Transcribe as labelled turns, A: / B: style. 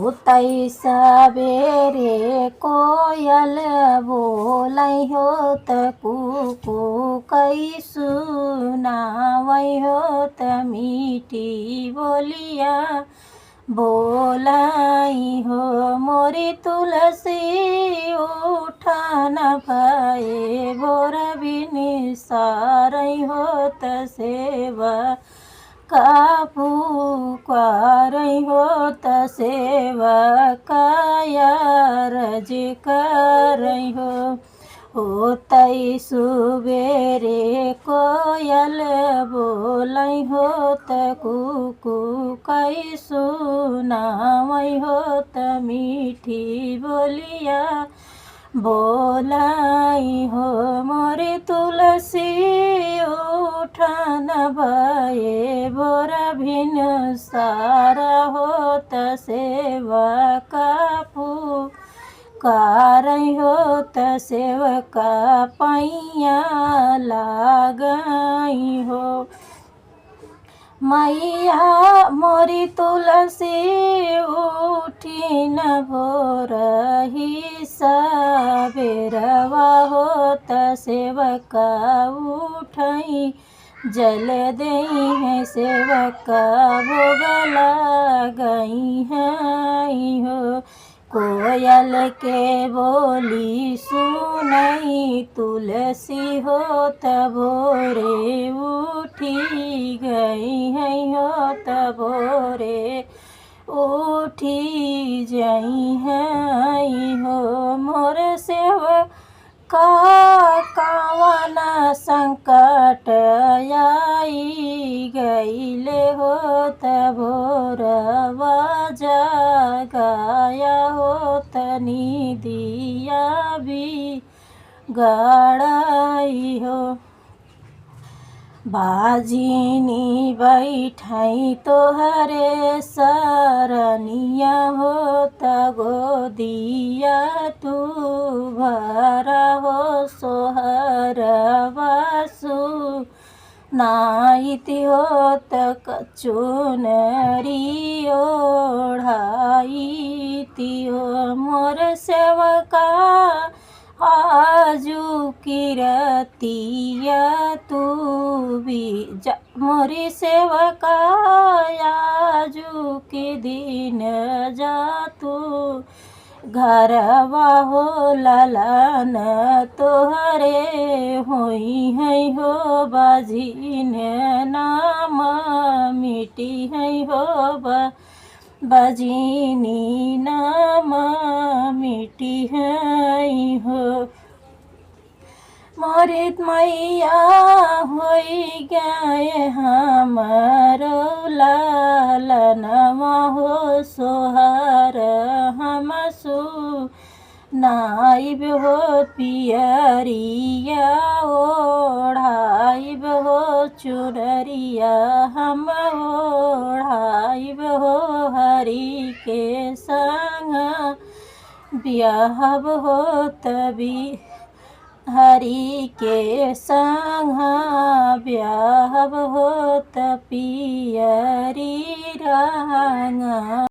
A: होतै सबेरे कोयल बोलै हो त कुकु कै सुनावै हो त मीठी बोलिया बोलाई हो। मोरी तुलसी उठन भए भोर बिन सारै हो त सेवा कापू करै हो त सेवा कायरज करै हो। होतै सुबेरे कोयल बोलै हो त कुकु कै सुनावै हो त मीठी बोलिया बोलाई हो। मोरी तुलसी उठन भए भोर भिन सारा हो त सेवा कापू करै हो त सेवका पैया लागै हो। मैया मोरी तुलसी उठिन भोरही सबेरवा हो त सेवका उठै जल देई है सेवका भोग लगई है हो। कोयल के बोली सुनई तुलसी हो त भोरे उठी गई है हो त भोरे उठी जई है हो। मोर सेवका कवन संकट आई गईले हो त भोरवा जगाया हो त निदिया भी गड़ाई हो। बाजिनी बैठै तोहरे सरनिया हो त गोदिया तू भरा हो सोहर बासु नाइती हो त चुनरी ओढ़ाईती हो। मोर सेवका आजू किरतिया तू भी मोरी सेवका आजू के दिन जा तू घरवा हो ललन तोहरे होई है हो। बाजिन नाम मिटी है हो बजिनी नाम मिटी है हो। मोरी मैया होई गए हमारो लालनवा हो सोहर हम नाइब हो पियरिया ओढ़ाइब हो चुनरिया हम ओढ़ाइब हो। हरि के संग ब्याहब हो तभी हरि के संग ब्याहब हो त पियरी रंग।